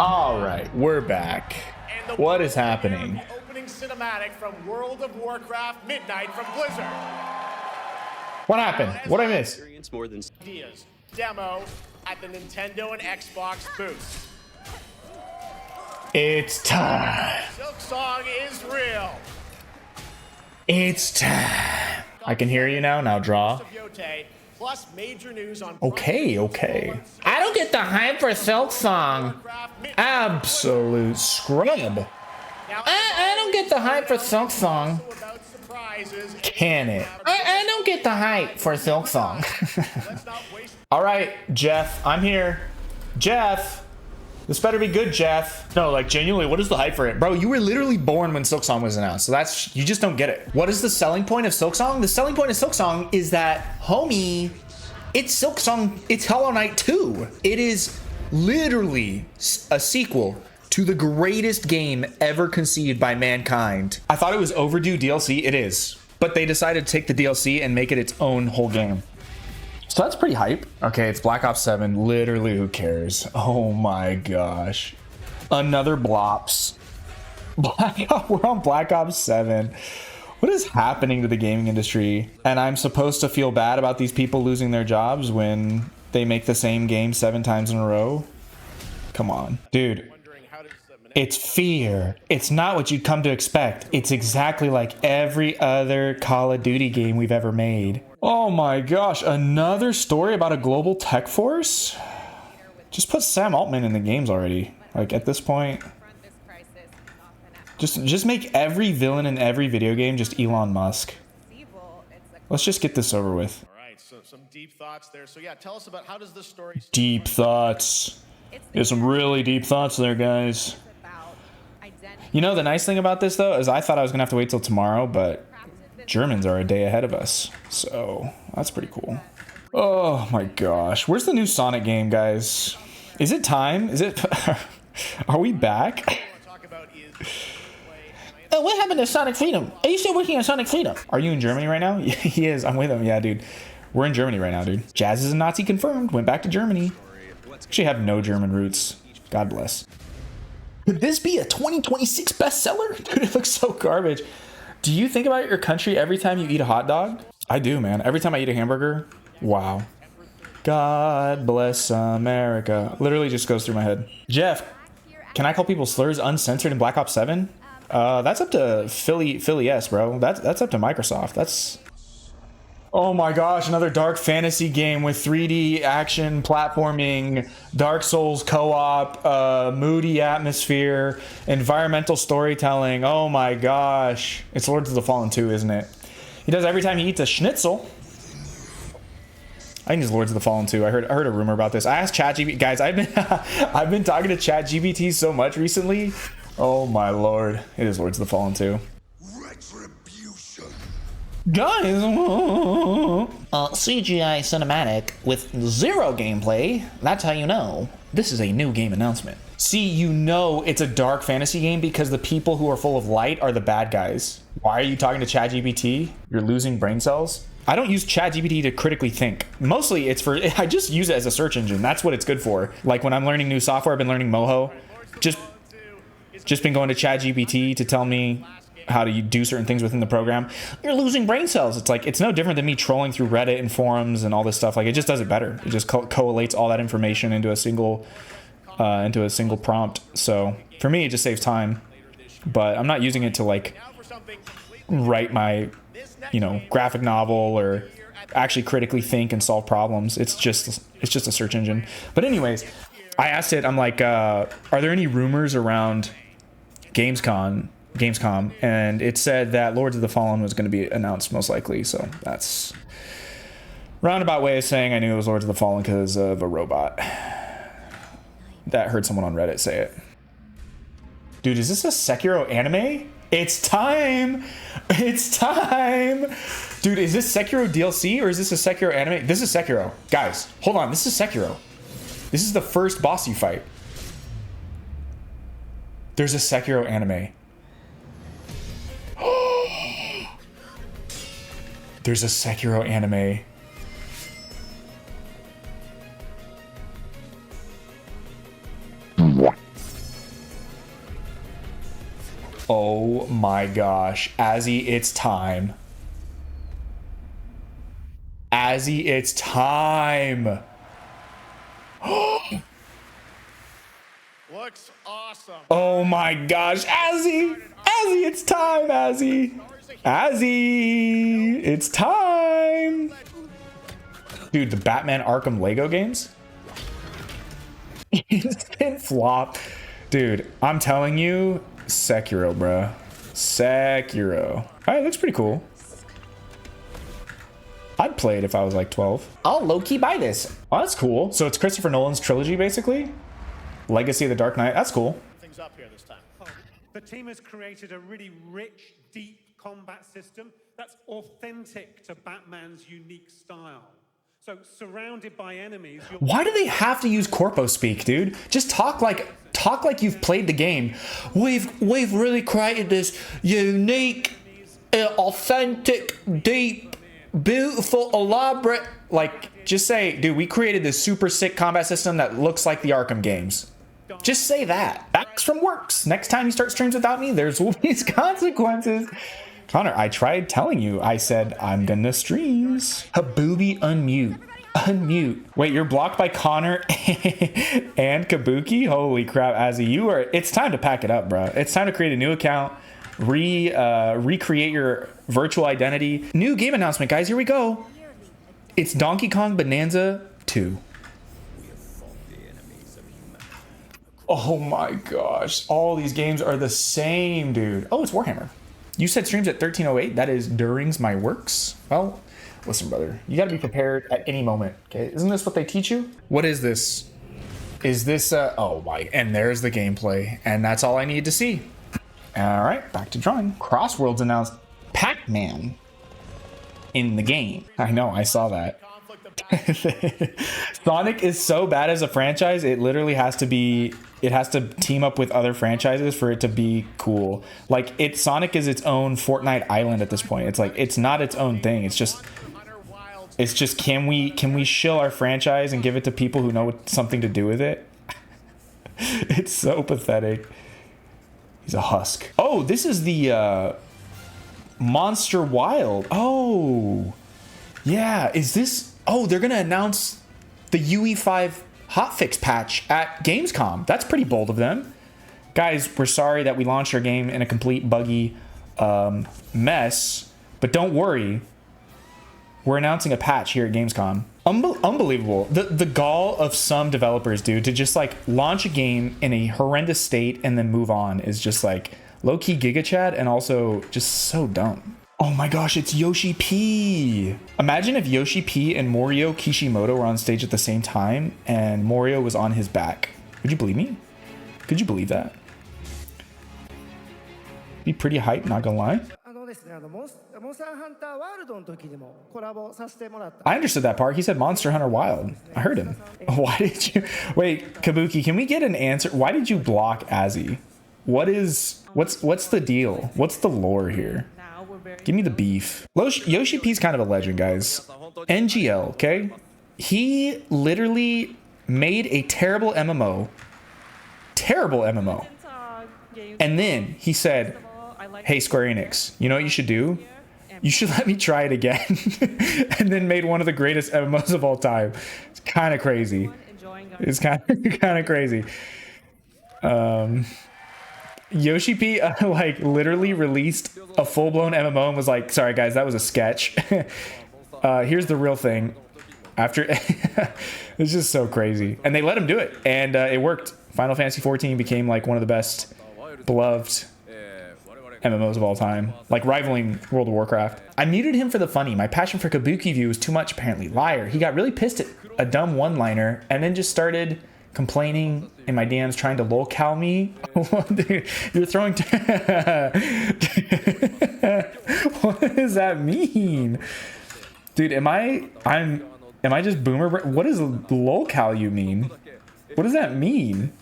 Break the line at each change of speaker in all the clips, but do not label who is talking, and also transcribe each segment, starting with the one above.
All right, we're back. What is happening?
Opening cinematic from World of Warcraft Midnight from Blizzard.
What happened? What I miss?
More than
Ideas demo at the Nintendo and Xbox booths.
It's time.
Silksong is real.
It's time. I can hear you now. Now draw.
Plus major news on
Okay. I don't get the hype for Silksong. Absolute scrub. I don't get the hype for Silksong. Can it? I don't get the hype for Silksong. All right, Geoff, I'm here. Geoff, this better be good, Geoff. No, like genuinely, what is the hype for it? Bro, you were literally born when Silksong was announced, so that's, you just don't get it. What is the selling point of Silksong? The selling point of Silksong is that, homie, it's Silksong, it's Hollow Knight 2. It is literally a sequel to the greatest game ever conceived by mankind. I thought it was overdue DLC, it is. But they decided to take the DLC and make it its own whole game. So that's pretty hype. Okay, it's Black Ops 7. Literally, who cares? Oh my gosh. Another Blops. We're on Black Ops 7. What is happening to the gaming industry? And I'm supposed to feel bad about these people losing their jobs when they make the same game 7 times in a row? Come on. Dude. It's fear. It's not what you'd come to expect. It's exactly like every other Call of Duty game we've ever made. Oh my gosh, another story about a global tech force? Just put Sam Altman in the games already. Like at this point, just make every villain in every video game just Elon Musk. Let's just get this over with.
All right, so some deep thoughts there. So yeah, tell us about how does the story...
Deep thoughts. There's some really deep thoughts there, guys. You know, the nice thing about this, though, is I thought I was going to have to wait till tomorrow, but Germans are a day ahead of us. So that's pretty cool. Oh, my gosh. Where's the new Sonic game, guys? Is it time? Is it... Are we back? What happened to Sonic Freedom? Are you still working on Sonic Freedom? Are you in Germany right now? He is. I'm with him. Yeah, dude. We're in Germany right now, dude. Jazz is a Nazi confirmed. Went back to Germany. Actually have no German roots. God bless. Could this be a 2026 bestseller? Dude, it looks so garbage. Do you think about your country every time you eat a hot dog? I do, man. Every time I eat a hamburger. Wow. God bless America. Literally just goes through my head. Geoff, can I call people slurs uncensored in Black Ops 7? That's up to Philly S, bro. That's up to Microsoft. That's... Oh my gosh, another dark fantasy game with 3D action, platforming, Dark Souls co-op, moody atmosphere, environmental storytelling. Oh my gosh. It's Lords of the Fallen 2, isn't it? He does every time he eats a schnitzel. I think it's Lords of the Fallen 2. I heard a rumor about this. I asked ChatGPT, guys, I've been talking to ChatGPT so much recently. Oh my lord. It is Lords of the Fallen 2. Guys, CGI cinematic with 0 gameplay. That's how you know this is a new game announcement. See, you know it's a dark fantasy game because the people who are full of light are the bad guys. Why are you talking to ChatGPT? You're losing brain cells. I don't use ChatGPT to critically think. Mostly it's for, I just use it as a search engine. That's what it's good for. Like when I'm learning new software, I've been learning Moho. Just been going to ChatGPT to tell me how do you do certain things within the program. You're losing brain cells. It's like, it's no different than me trolling through Reddit and forums and all this stuff. Like it just does it better. It just collates all that information into a single prompt. So for me, it just saves time, but I'm not using it to like write my, graphic novel or actually critically think and solve problems. It's just a search engine. But anyways, I asked it, I'm like, are there any rumors around Gamescom, and it said that Lords of the Fallen was going to be announced most likely. So that's roundabout way of saying I knew it was Lords of the Fallen because of a robot. That heard someone on Reddit say it. Dude, is this a Sekiro anime? It's time! It's time! Dude, is this Sekiro DLC or is this a Sekiro anime? This is Sekiro. Guys, hold on. This is Sekiro. This is the first boss you fight. There's a Sekiro anime. There's a Sekiro anime. my gosh. Azzy, it's time. Azzy, it's time.
Looks awesome.
Oh my gosh, Azzy! Azzy, it's time, Azzy! Azzy, it's time! Dude, the Batman Arkham Lego games? Instant flop. Dude, I'm telling you, Sekiro, bro. Sekiro. All right, looks pretty cool. I'd play it if I was like 12. I'll low-key buy this. Oh, that's cool. So it's Christopher Nolan's trilogy, basically? Legacy of the Dark Knight. That's cool.
Things up here this time.
The team has created a really rich, deep combat system that's authentic to Batman's unique style. So surrounded by enemies,
why do they have to use corpo-speak, dude? Just talk like you've played the game. We've really created this unique, authentic, deep, beautiful, elaborate. Like, just say, dude, we created this super sick combat system that looks like the Arkham games. Just say that. That's from Works. Next time you start streams without me, there's will be consequences. Connor, I tried telling you. I said, I'm gonna streams. Habubi, unmute. Unmute. Wait, you're blocked by Connor and Kabuki? Holy crap, Azzy, you are... It's time to pack it up, bro. It's time to create a new account. Recreate your virtual identity. New game announcement, guys. Here we go. It's Donkey Kong Bonanza 2. Oh my gosh. All these games are the same, dude. Oh, it's Warhammer. You said streams at 13:08. That is during my works. Well, listen, brother. You got to be prepared at any moment. Okay. Isn't this what they teach you? What is this? Is this... oh my... And there's the gameplay. And that's all I need to see. All right. Back to drawing. Crossworlds announced Pac-Man in the game. I know. I saw that. Sonic is so bad as a franchise, it literally has to be... It has to team up with other franchises for it to be cool. Like, Sonic is its own Fortnite island at this point. It's like, it's not its own thing. It's just can we shill our franchise and give it to people who know something to do with it? It's so pathetic. He's a husk. Oh, this is the Monster Wild. Oh, yeah. Is this... Oh, they're gonna announce the UE5 hotfix patch at Gamescom. That's pretty bold of them. Guys, we're sorry that we launched our game in a complete buggy mess, but don't worry. We're announcing a patch here at Gamescom. Unbelievable. The gall of some developers, dude, to just like launch a game in a horrendous state and then move on is just like low-key Giga Chad and also just so dumb. Oh my gosh, it's Yoshi-P. Imagine if Yoshi-P and Morio Kishimoto were on stage at the same time and Morio was on his back. Would you believe me? Could you believe that? Be pretty hype, not gonna lie. I understood that part. He said Monster Hunter Wild. I heard him. Why did you... Wait, Kabuki, can we get an answer? Why did you block Azzy? What's the deal? What's the lore here? Give me the beef. Yoshi-P's kind of a legend, guys. NGL, okay? He literally made a terrible MMO. Terrible MMO. And then he said, hey, Square Enix, you know what you should do? You should let me try it again. And then made one of the greatest MMOs of all time. It's kind of crazy. It's kind of crazy. Yoshi-P like literally released a full-blown MMO and was like, sorry guys, that was a sketch. Here's the real thing. After it's just so crazy. And they let him do it. And it worked. Final Fantasy XIV became like one of the best beloved MMOs of all time, like rivaling World of Warcraft. I muted him for the funny. My passion for Kabuki view was too much, apparently. Liar. He got really pissed at a dumb one-liner and then just started complaining in my DMs, trying to lolcal me. Dude, you're throwing... What does that mean? Dude, am I just boomer? What does lolcal you mean? What does that mean?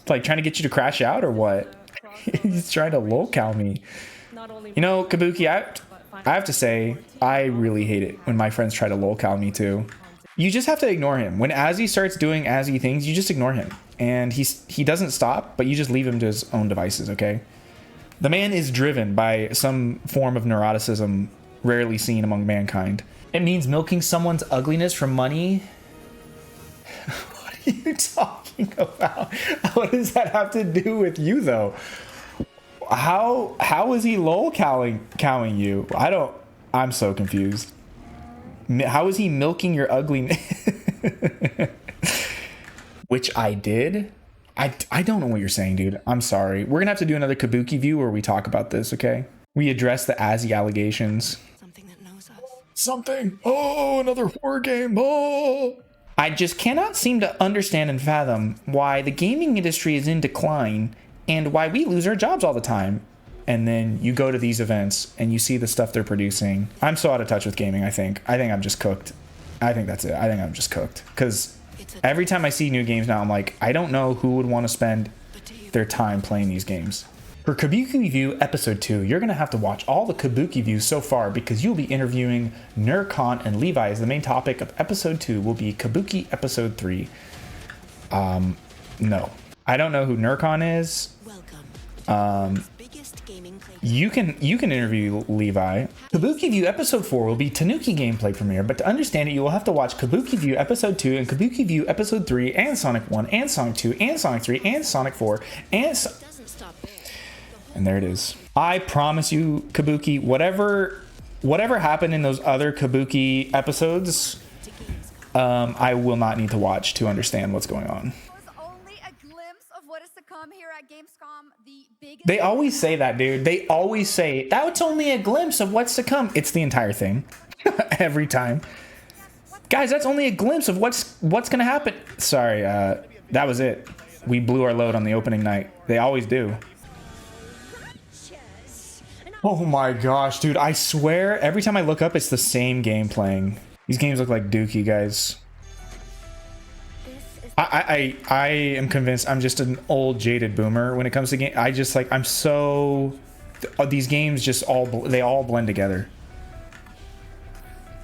Like trying to get you to crash out or what? He's trying to lolcal me. You know, Kabuki, I have to say, I really hate it when my friends try to lolcal me too. You just have to ignore him. When Azzy starts doing Azzy things, you just ignore him. And he doesn't stop, but you just leave him to his own devices, okay? The man is driven by some form of neuroticism rarely seen among mankind. It means milking someone's ugliness for money? What are you talking about? What does that have to do with you, though? How is he lol cowing you? I'm so confused. How is he milking your ugliness? Which I did? I don't know what you're saying, dude. I'm sorry. We're gonna have to do another Kabuki view where we talk about this, okay? We address the Azzy allegations.
Something that knows us.
Something. Oh, another horror game. Oh. I just cannot seem to understand and fathom why the gaming industry is in decline and why we lose our jobs all the time. And then you go to these events and you see the stuff they're producing. I'm so out of touch with gaming, I think. I think I'm just cooked. I think that's it. I think I'm just cooked. Because every time I see new games now, I'm like, I don't know who would want to spend their time playing these games. For Kabuki View Episode 2, you're going to have to watch all the Kabuki views so far because you'll be interviewing Nurcon and Levi as the main topic of Episode 2 will be Kabuki Episode 3. No. I don't know who Nurcon is.
Welcome.
You can interview Levi. Kabuki View Episode 4 will be Tanuki gameplay premiere, but to understand it, you will have to watch Kabuki View Episode 2 and Kabuki View Episode 3 and Sonic 1 and Sonic 2 and Sonic 3 and Sonic 4 and and there it is. I promise you, Kabuki, whatever happened in those other Kabuki episodes, I will not need to watch to understand what's going on.
Only a glimpse of what is to come here at Gamescom. The biggest.
They always say that, dude. They always say that's only a glimpse of what's to come. It's the entire thing. Every time. Guys, that's only a glimpse of what's gonna happen. Sorry, that was it. We blew our load on the opening night. They always do. Oh my gosh, dude. I swear every time I look up, it's the same game playing. These games look like dookie, guys. I am convinced I'm just an old jaded boomer when it comes to game. I'm so these games just they all blend together.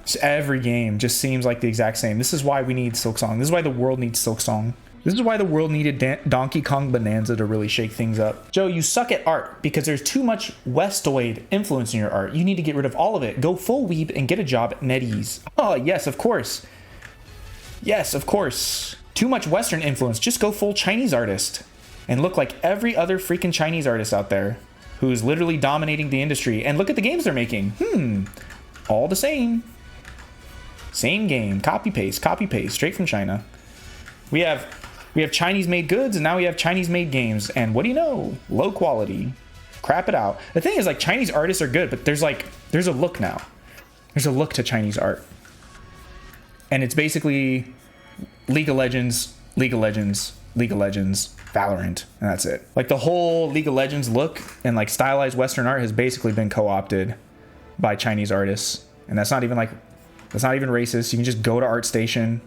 Just every game just seems like the exact same. This is why we need Silksong. This is why the world needs Silksong. This is why the world needed Donkey Kong Bonanza to really shake things up. Joe, you suck at art because there's too much Westoid influence in your art. You need to get rid of all of it. Go full weeb and get a job at NetEase. Oh, yes, of course. Yes, of course. Too much Western influence. Just go full Chinese artist and look like every other freaking Chinese artist out there who's literally dominating the industry. And look at the games they're making. All the same. Same game. Copy paste, straight from China. We have Chinese made goods and now we have Chinese made games. And what do you know? Low quality. Crap it out. The thing is, like, Chinese artists are good, but there's a look now. There's a look to Chinese art. And it's basically League of Legends, Valorant, and that's it. Like, the whole League of Legends look and like stylized Western art has basically been co-opted by Chinese artists. And that's not even racist. You can just go to ArtStation.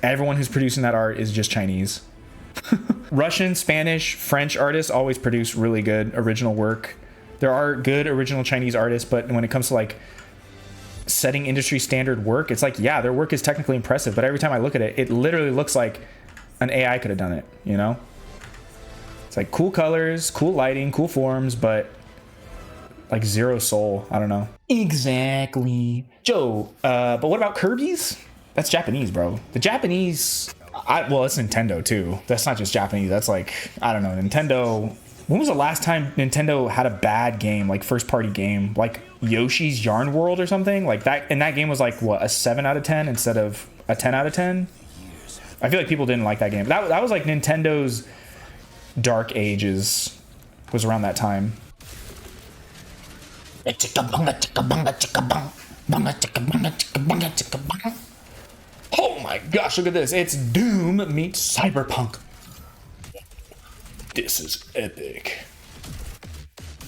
Everyone who's producing that art is just Chinese. Russian, Spanish, French artists always produce really good original work. There are good original Chinese artists, but when it comes to like setting industry standard work, it's like, yeah, their work is technically impressive, but every time I look at it, it literally looks like an AI could have done it, you know? It's like cool colors, cool lighting, cool forms, but like zero soul. I don't know. Exactly. Joe, but what about Kirby's? That's Japanese, bro. The Japanese, well, it's Nintendo too. That's not just Japanese. That's like, I don't know, Nintendo. When was the last time Nintendo had a bad game, like first party game, like Yoshi's Yarn World or something like that? And that game was like, what, a 7 out of 10 instead of a 10 out of 10? I feel like people didn't like that game. That was like Nintendo's dark ages, was around that time. Oh my gosh, look at this. It's Doom meets Cyberpunk. This is epic.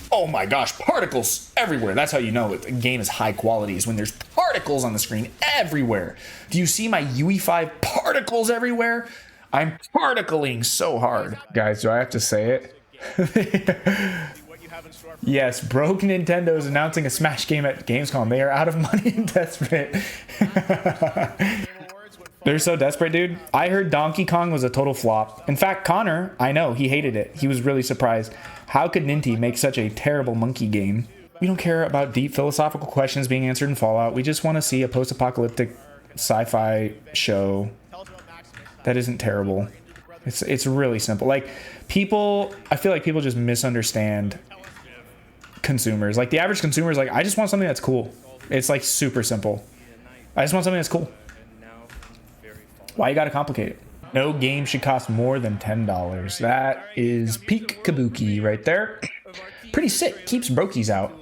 Oh my gosh, particles everywhere. That's how you know the game is high quality, is when there's particles on the screen everywhere. Do you see my UE5 particles everywhere? I'm particling so hard. Guys, do I have to say it? Yes, broke Nintendo is announcing a Smash game at Gamescom. They are out of money and desperate. They're so desperate, dude. I heard Donkey Kong was a total flop. In fact, Connor, I know, he hated it. He was really surprised. How could Ninty make such a terrible monkey game? We don't care about deep philosophical questions being answered in Fallout. We just want to see a post-apocalyptic sci-fi show that isn't terrible. It's really simple. Like, people, I feel like people just misunderstand consumers. Like, the average consumer is like, I just want something that's cool. It's like super simple. I just want something that's cool. Why you gotta complicate it? No game should cost more than $10. That is peak Kabuki right there. Pretty sick. Keeps brokies out.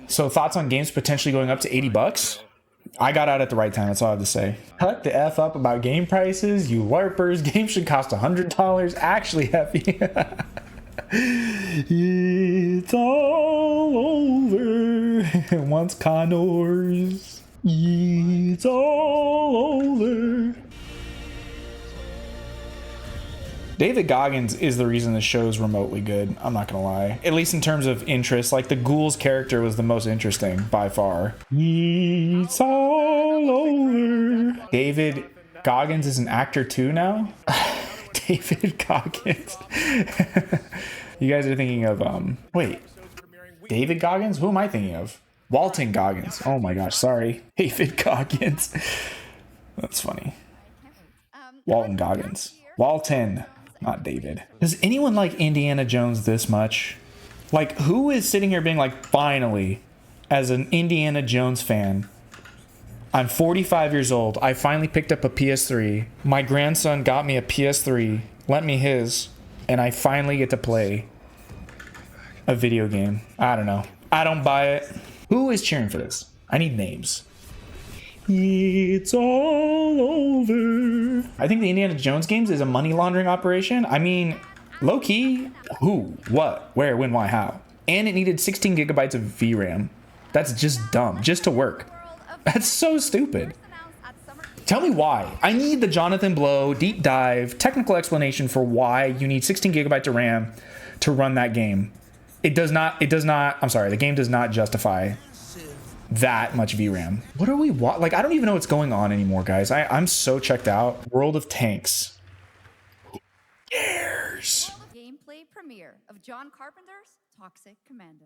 So thoughts on games potentially going up to 80 bucks? I got out at the right time. That's all I have to say. Cut the F up about game prices, you LARPers. Games should cost $100. Actually heavy. It's all over. Once Connors. It's all over. David Goggins is the reason the show is remotely good. I'm not gonna lie. At least in terms of interest. Like, the Ghoul's character was the most interesting by far. It's all over. David Goggins is an actor too now? David Goggins. You guys are thinking of, wait. David Goggins? Who am I thinking of? Walton Goggins. Oh my gosh, sorry. David Goggins. That's funny. Walton Goggins. Walton. Not David. Does anyone like Indiana Jones this much? Like, who is sitting here being like, finally, as an Indiana Jones fan, I'm 45 years old. I finally picked up a PS3. My grandson got me a PS3, lent me his, and I finally get to play a video game. I don't know. I don't buy it. Who is cheering for this? I need names. It's all over. I think the Indiana Jones games is a money laundering operation. I mean, low key, who, what, where, when, why, how. And it needed 16 gigabytes of VRAM. That's just dumb, just to work. That's so stupid. Tell me why. I need the Jonathan Blow deep dive technical explanation for why you need 16 gigabytes of RAM to run that game. It does not, I'm sorry, the game does not justify that much VRAM. What are we like? I don't even know what's going on anymore, guys. I'm so checked out. World of Tanks. Who cares?
Gameplay premiere of John Carpenter's Toxic Commando.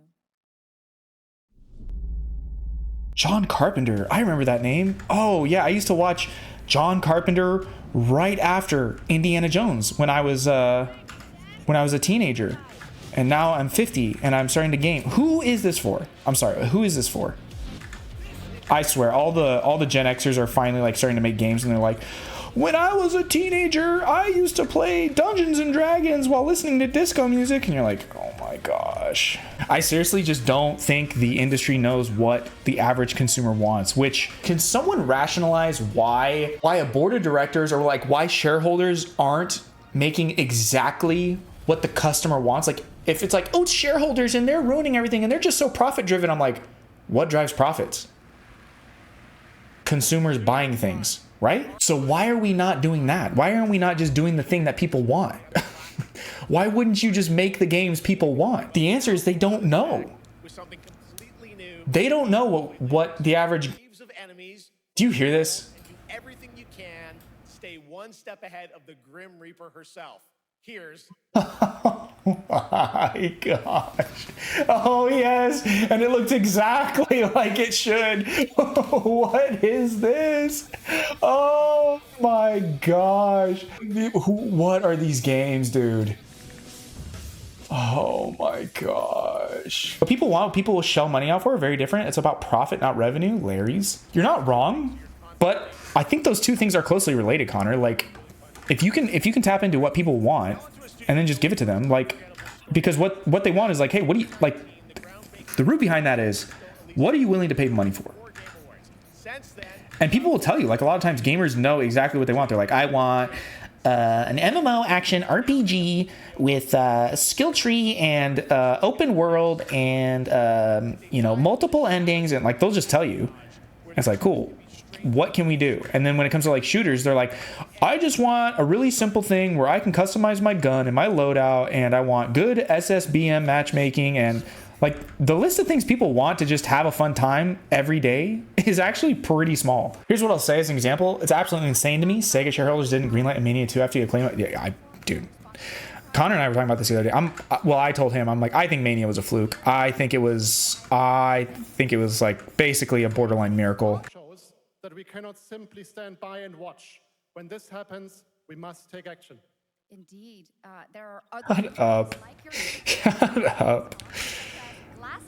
John Carpenter. I remember that name. Oh yeah, I used to watch John Carpenter right after Indiana Jones when I was a teenager. And now I'm 50 and I'm starting to game. Who is this for? I'm sorry, who is this for? I swear, all the Gen Xers are finally like starting to make games, and they're like, when I was a teenager, I used to play Dungeons and Dragons while listening to disco music. And you're like, oh my gosh. I seriously just don't think the industry knows what the average consumer wants. Which, can someone rationalize why a board of directors, or like why shareholders aren't making exactly what the customer wants? Like, if it's like, oh, it's shareholders and they're ruining everything and they're just so profit driven, I'm like, what drives profits? Consumers buying things, right? So why are we not doing that? Why aren't we not just doing the thing that people want? Why wouldn't you just make the games people want? The answer is they don't know. They don't know what the average... Do you hear this?
Do everything you can, stay one step ahead of the Grim Reaper herself. Here's...
Oh my gosh. Oh yes, and it looks exactly like it should. What is this? Oh my gosh. What are these games, dude? Oh my gosh. What people want, what people will shell money out for are very different. It's about profit, not revenue. Larry's. You're not wrong, but I think those two things are closely related, Connor. Like, if you can tap into what people want and then just give it to them, like, because what they want is like, hey, what do you like? The root behind that is, what are you willing to pay money for? And people will tell you, like, a lot of times gamers know exactly what they want. They're like, I want an MMO action RPG with a skill tree and open world and multiple endings, and like they'll just tell you. It's like, cool. What can we do? And then when it comes to like shooters, they're like, I just want a really simple thing where I can customize my gun and my loadout, and I want good SSBM matchmaking, and like the list of things people want to just have a fun time every day is actually pretty small. Here's what I'll say as an example. It's absolutely insane to me. Sega shareholders didn't greenlight a Mania 2 after you claim it. Yeah, dude. Connor and I were talking about this the other day. Well, I told him, I'm like, I think Mania was a fluke. I think it was like basically a borderline miracle.
Shows that we cannot simply stand by and watch. When this happens, we must take action.
Indeed, there are other
Shut up.
like your
Shut up.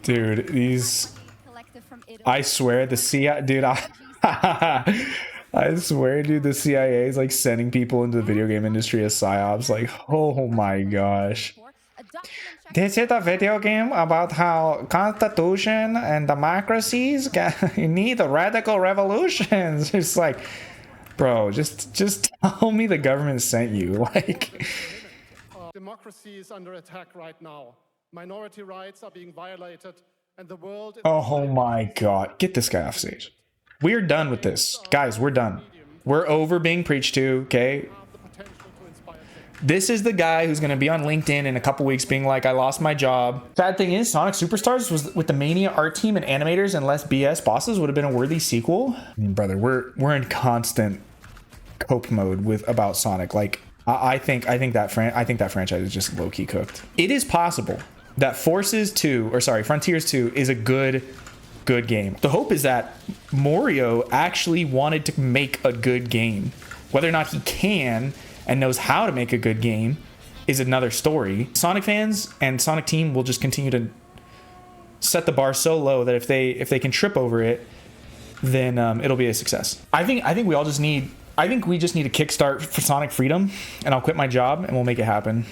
Dude, these... I swear the CIA... Dude, I swear, dude, the CIA is like sending people into the video game industry as psyops. Like, oh my gosh. This is a video game about how constitution and democracies need radical revolutions. It's like, bro, just tell me the government sent you. Like,
Democracy is under attack right now. Minority rights are being violated, and the world.
oh my god, get this guy off stage. We're done with this, guys. We're done. We're over being preached to. Okay. This is the guy who's going to be on LinkedIn in a couple weeks being like, I lost my job. Sad thing is, Sonic Superstars was with the Mania art team and animators and less BS bosses would have been a worthy sequel. I mean, brother, we're in constant cope mode with Sonic. Like, I think that franchise is just low key cooked. It is possible that Frontiers 2 is a good game. The hope is that Morio actually wanted to make a good game. Whether or not he can and knows how to make a good game is another story. Sonic fans and Sonic team will just continue to set the bar so low that if they can trip over it, then it'll be a success. I think we just need a kickstart for Sonic Freedom, and I'll quit my job and we'll make it happen.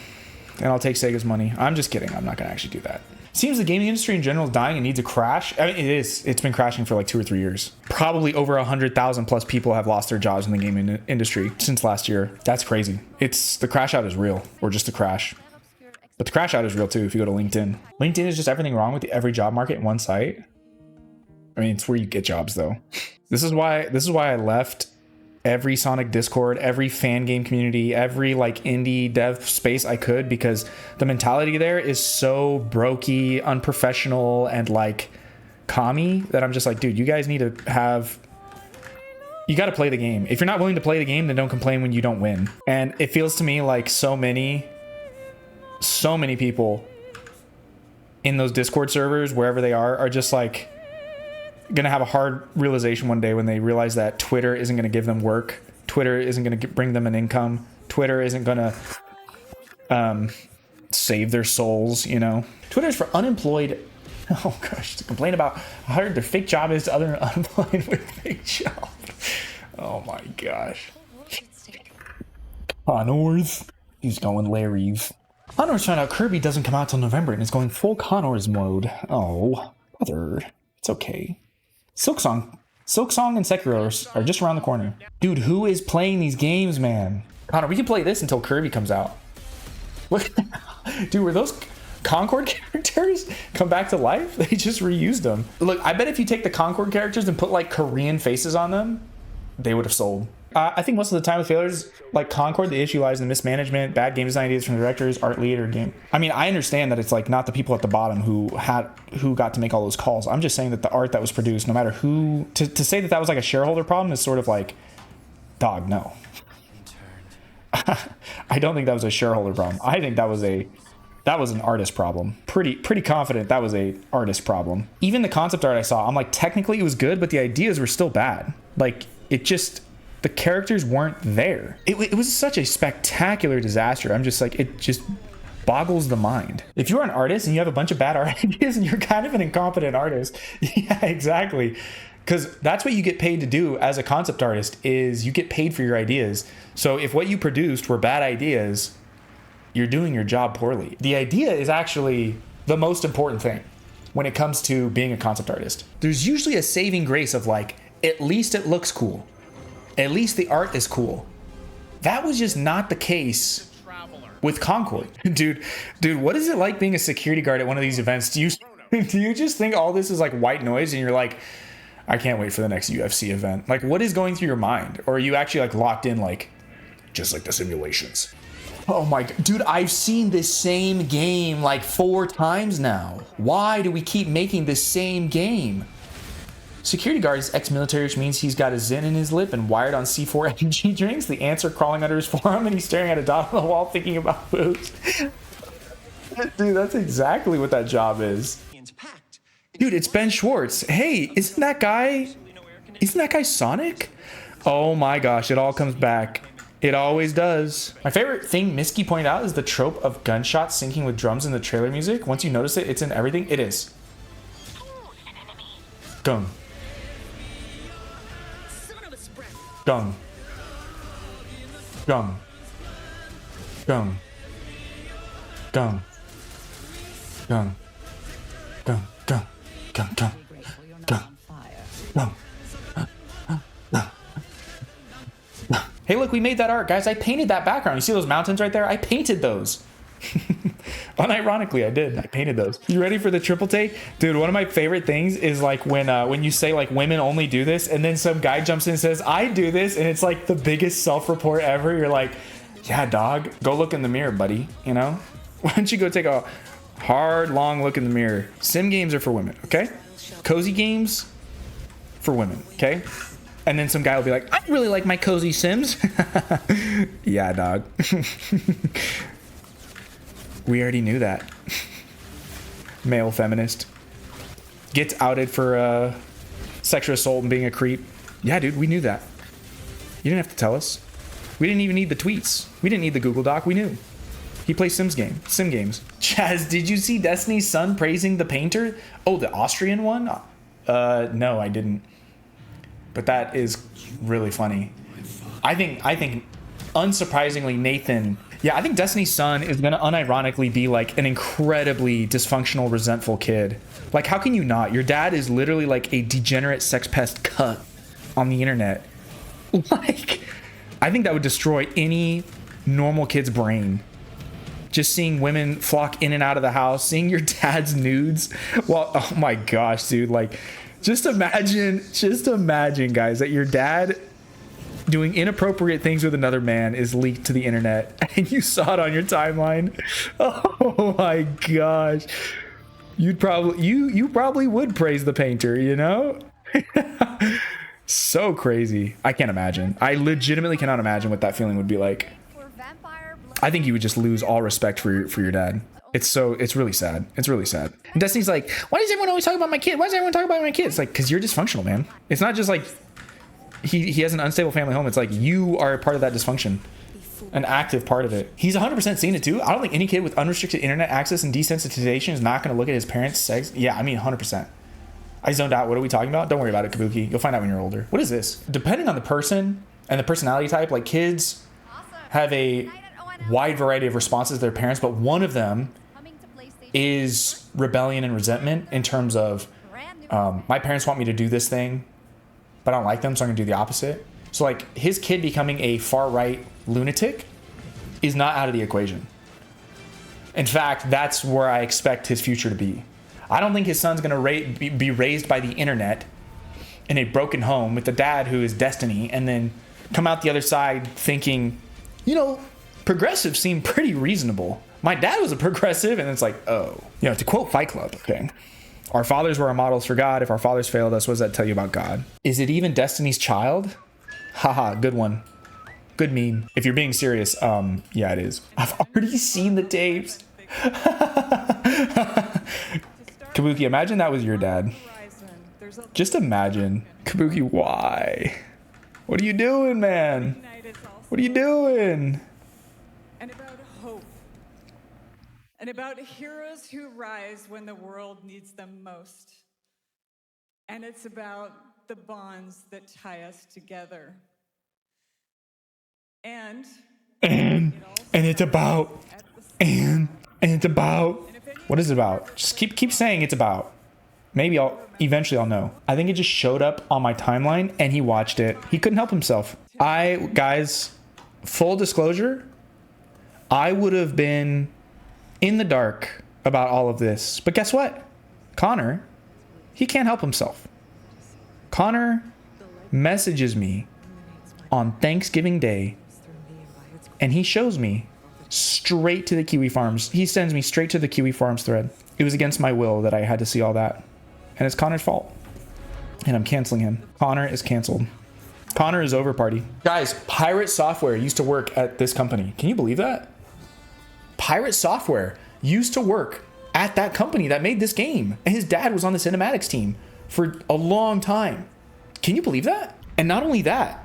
And I'll take Sega's money. I'm just kidding. I'm not gonna actually do that. Seems the gaming industry in general is dying and needs a crash. I mean, it is. It's been crashing for like 2 or 3 years. Probably over 100,000 plus people have lost their jobs in the gaming industry since last year. That's crazy. The crash out is real, or just a crash. But the crash out is real too if you go to LinkedIn. LinkedIn is just everything wrong with every job market in one site. I mean, it's where you get jobs though. This is why I left every Sonic Discord, every fan game community, every like indie dev space I could, because the mentality there is so brokey, unprofessional, and like commie that I'm just like, dude, you guys need to you got to play the game. If you're not willing to play the game, then don't complain when you don't win. And it feels to me like so many people in those Discord servers, wherever they are just like gonna have a hard realization one day when they realize that Twitter isn't gonna give them work, Twitter isn't gonna bring them an income, Twitter isn't gonna save their souls, you know. Twitter's for unemployed. Oh gosh, to complain about how hard their fake job is to other unemployed with fake job. Oh my gosh. Connors, he's going Larry's. Connors found out Kirby doesn't come out till November and is going full Connors mode. Oh, brother, it's okay. Silksong and Sekiro are just around the corner. Dude, who is playing these games, man? Connor, we can play this until Kirby comes out. Look, dude, were those Concord characters come back to life? They just reused them. Look, I bet if you take the Concord characters and put like Korean faces on them, they would have sold. I think most of the time with failures like Concord, the issue lies in mismanagement, bad game design ideas from the directors, art lead, or game. I mean, I understand that it's like not the people at the bottom who got to make all those calls. I'm just saying that the art that was produced, no matter who, to say that was like a shareholder problem is sort of like, dog, no. I don't think that was a shareholder problem. I think that was an artist problem. Pretty confident that was a artist problem. Even the concept art I saw, I'm like, technically it was good, but the ideas were still bad. Like, the characters weren't there. It was such a spectacular disaster. I'm just like, it just boggles the mind. If you're an artist and you have a bunch of bad art ideas and you're kind of an incompetent artist, yeah, exactly. Because that's what you get paid to do as a concept artist, is you get paid for your ideas. So if what you produced were bad ideas, you're doing your job poorly. The idea is actually the most important thing when it comes to being a concept artist. There's usually a saving grace of like, at least it looks cool. At least the art is cool. That was just not the case with Concord. Dude, what is it like being a security guard at one of these events? Do you just think all this is like white noise and you're like, I can't wait for the next UFC event? Like, what is going through your mind? Or are you actually like locked in, like, just like the simulations? Oh my god, dude, I've seen this same game like 4 times now. Why do we keep making this same game? Security guard is ex-military, which means he's got a Zen in his lip and wired on C4 energy drinks. The ants are crawling under his forearm and he's staring at a dot on the wall thinking about boobs. Dude, that's exactly what that job is. Dude, it's Ben Schwartz. Hey, isn't that guy Sonic? Oh my gosh, it all comes back. It always does. My favorite thing Miski pointed out is the trope of gunshots syncing with drums in the trailer music. Once you notice it, it's in everything. It is. Gung. Gung. Gung. Gung. Gung. Gung. Gung. Gung. Gung. Gung. Gung. Gung. Hey, look, we made that art, guys. I painted that background. You see those mountains right there? I painted those. Unironically, I did. I painted those. You ready for the triple take? Dude, one of my favorite things is like when you say like women only do this and then some guy jumps in and says, I do this. And it's like the biggest self-report ever. You're like, yeah, dog, go look in the mirror, buddy. You know, why don't you go take a hard, long look in the mirror? Sim games are for women, okay? Cozy games for women, okay? And then some guy will be like, I really like my cozy Sims. Yeah, dog. We already knew that. Male feminist. Gets outed for sexual assault and being a creep. Yeah, dude, we knew that. You didn't have to tell us. We didn't even need the tweets. We didn't need the Google Doc. We knew. He plays sim games. Chaz, did you see Destiny's Son praising the painter? Oh, the Austrian one? No, I didn't. But that is really funny. I think unsurprisingly, Nathan, yeah, I think Destiny's Son is going to unironically be like an incredibly dysfunctional, resentful kid. Like, how can you not? Your dad is literally like a degenerate sex pest cut on the internet. Like, I think that would destroy any normal kid's brain. Just seeing women flock in and out of the house, seeing your dad's nudes. Well, oh my gosh, dude, like, just imagine, guys, that your dad doing inappropriate things with another man is leaked to the internet and you saw it on your timeline. Oh my gosh. You probably would praise the painter, you know? So crazy. I can't imagine. I legitimately cannot imagine what that feeling would be like. I think you would just lose all respect for your dad. It's really sad. It's really sad. And Destiny's like, why does everyone always talk about my kid? Why does everyone talk about my kid? It's like, because you're dysfunctional, man. It's not just like he has an unstable family home. It's like you are a part of that dysfunction. An active part of it. He's 100% seen it too. I don't think any kid with unrestricted internet access and desensitization is not going to look at his parents' sex. Yeah, I mean, 100%. I zoned out. What are we talking about? Don't worry about it, Kabuki. You'll find out when you're older. What is this? Depending on the person and the personality type, like kids have a wide variety of responses to their parents, but one of them is rebellion and resentment in terms of my parents want me to do this thing, but I don't like them, so I'm gonna do the opposite. So like his kid becoming a far-right lunatic is not out of the equation. In fact, that's where I expect his future to be. I don't think his son's gonna be raised by the internet in a broken home with a dad who is Destiny and then come out the other side thinking, you know, progressives seem pretty reasonable. My dad was a progressive, and it's like, oh. You know, to quote Fight Club, okay? Our fathers were our models for God. If our fathers failed us, what does that tell you about God? Is it even Destiny's Child? Haha, good one. Good meme. If you're being serious, yeah, it is. I've already seen the tapes. Kabuki, imagine that was your dad. Just imagine. Kabuki, why? What are you doing, man? What are you doing?
And about hope. And about heroes who rise when the world needs them most. And it's about the bonds that tie us together. And
it's about what is it about? Just keep saying it's about. Maybe eventually I'll know. I think it just showed up on my timeline and he watched it. He couldn't help himself. Guys, full disclosure, I would have been in the dark about all of this. But guess what? Connor, he can't help himself. Connor messages me on Thanksgiving Day and he shows me straight to the Kiwi Farms. He sends me straight to the Kiwi Farms thread. It was against my will that I had to see all that. And it's Connor's fault. And I'm canceling him. Connor is canceled. Connor is over, party. Guys, Pirate Software used to work at this company. Can you believe that? Pirate Software used to work at that company that made this game. And his dad was on the cinematics team for a long time. Can you believe that? And not only that,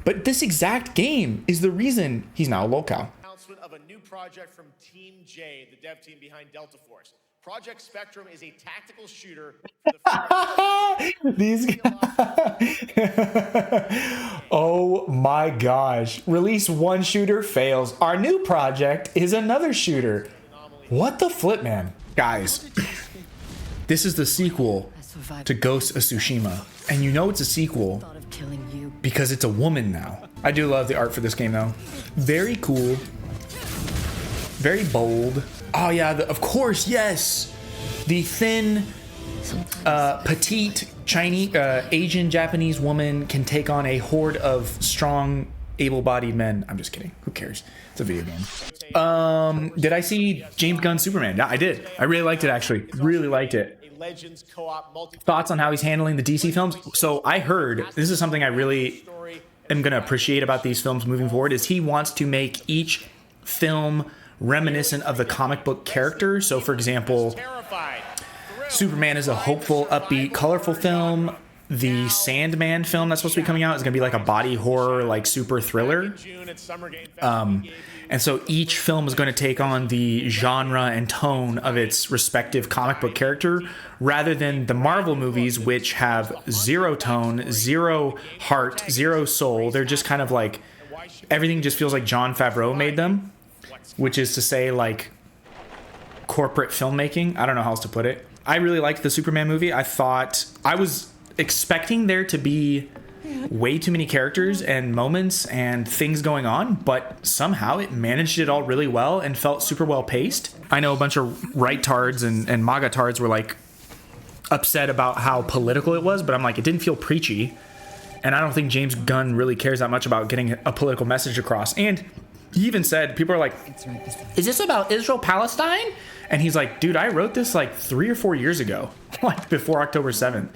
but this exact game is the reason he's now a locale.
Announcement of a new project from Team J, the dev team behind Delta Force. Project Spectrum is a tactical shooter.
These oh my gosh. Release one shooter, fails. Our new project is another shooter. What the flip, man? Guys, this is the sequel to Ghost of Tsushima. And you know it's a sequel because it's a woman now. I do love the art for this game though. Very cool. Very bold. Oh yeah, of course, yes. The thin, petite Chinese, Asian Japanese woman can take on a horde of strong, able-bodied men. I'm just kidding. Who cares? It's a video game. Did I see James Gunn Superman? Yeah, I did. I really liked it actually. Really liked it. Thoughts on how he's handling the DC films? So I heard, this is something I really am going to appreciate about these films moving forward, is he wants to make each film reminiscent of the comic book character. So for example, Superman is a hopeful, upbeat, colorful film. The Sandman film that's supposed to be coming out is going to be like a body horror, like super thriller. And so each film is going to take on the genre and tone of its respective comic book character, rather than the Marvel movies, which have zero tone, zero heart, zero soul. They're just kind of like, everything just feels like Jon Favreau made them, which is to say like corporate filmmaking. I don't know how else to put it. I really liked the Superman movie. I thought, I was expecting there to be way too many characters and moments and things going on, but somehow it managed it all really well and felt super well paced. I know a bunch of right-tards and MAGA-tards were like upset about how political it was, but I'm like, it didn't feel preachy. And I don't think James Gunn really cares that much about getting a political message across. And he even said, people are like, is this about Israel-Palestine? And he's like, dude, I wrote this like 3 or 4 years ago, like before October 7th.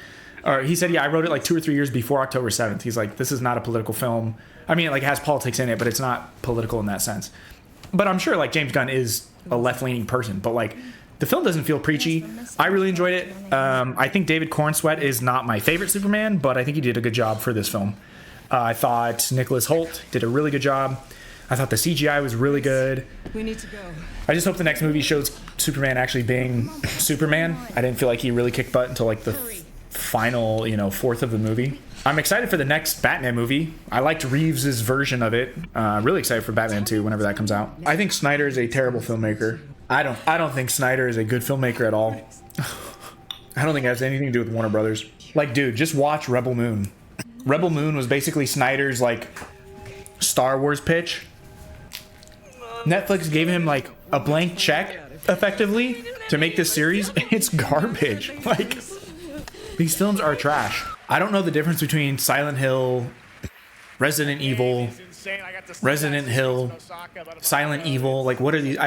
Or he said, yeah, I wrote it like 2 or 3 years before October 7th. He's like, this is not a political film. I mean, like, it has politics in it, but it's not political in that sense. But I'm sure like James Gunn is a left-leaning person, but like the film doesn't feel preachy. I really enjoyed it. I think David Cornsweet is not my favorite Superman, but I think he did a good job for this film. I thought Nicholas Hoult did a really good job. I thought the CGI was really good.
We need to go.
I just hope the next movie shows Superman actually being Superman. I didn't feel like he really kicked butt until like the final, fourth of the movie. I'm excited for the next Batman movie. I liked Reeves's version of it. Really excited for Batman 2 whenever that comes out. I think Snyder is a terrible filmmaker. I don't think Snyder is a good filmmaker at all. I don't think it has anything to do with Warner Brothers. Like, dude, just watch Rebel Moon. Rebel Moon was basically Snyder's like Star Wars pitch. Netflix gave him like a blank check effectively to make this series. It's garbage. Like, these films are trash. I don't know the difference between Silent Hill, Resident Evil, Silent Evil. Like, what are these?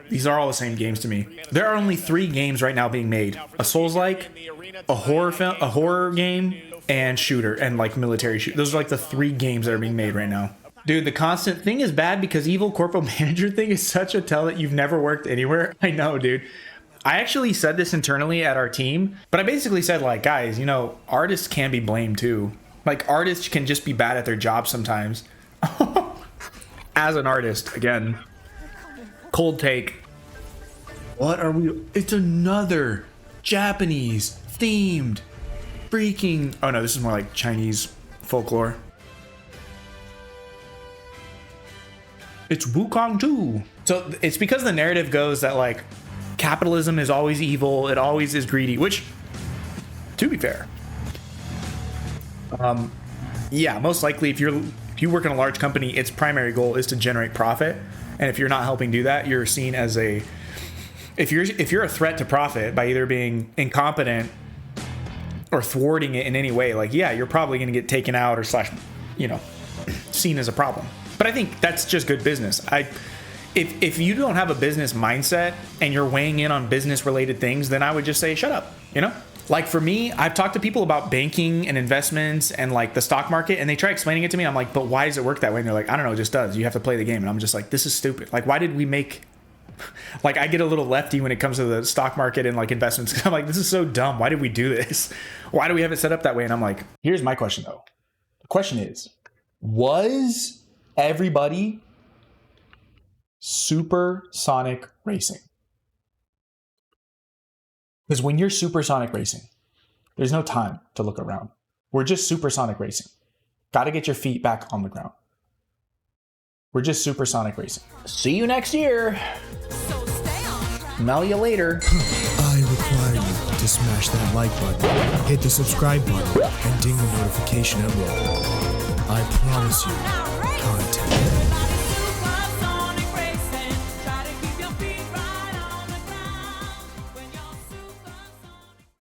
These are all the same games to me. There are only 3 games right now being made: a Souls-like, a horror game, and shooter, and like military shoot. Those are like the 3 games that are being made right now. Dude, the constant thing is bad because evil corporal manager thing is such a tell that you've never worked anywhere. I know, dude. I actually said this internally at our team, but I basically said, like, guys, artists can be blamed too. Like, artists can just be bad at their job sometimes. As an artist, again. Cold take. What are we? It's another Japanese themed freaking. Oh no, this is more like Chinese folklore. It's Wukong 2. So it's because the narrative goes that like capitalism is always evil, it always is greedy, which, to be fair, yeah, most likely if you work in a large company, its primary goal is to generate profit, and if you're not helping do that, you're seen as if you're a threat to profit by either being incompetent or thwarting it in any way, like, yeah, you're probably going to get taken out or seen as a problem. But I think that's just good business. If you don't have a business mindset and you're weighing in on business related things, then I would just say, shut up, Like for me, I've talked to people about banking and investments and like the stock market, and they try explaining it to me. I'm like, but why does it work that way? And they're like, I don't know, it just does. You have to play the game. And I'm just like, this is stupid. Like, why did we make, like, I get a little lefty when it comes to the stock market and like investments. Cause I'm like, this is so dumb. Why did we do this? Why do we have it set up that way? And I'm like, here's my question though. The question is, was everybody Supersonic Racing? Because when you're Supersonic Racing, there's no time to look around. We're just Supersonic Racing. Got to get your feet back on the ground. We're just Supersonic Racing. See you next year. Smell you later.
I require you to smash that like button, hit the subscribe button, and ding the notification bell. I promise you, content.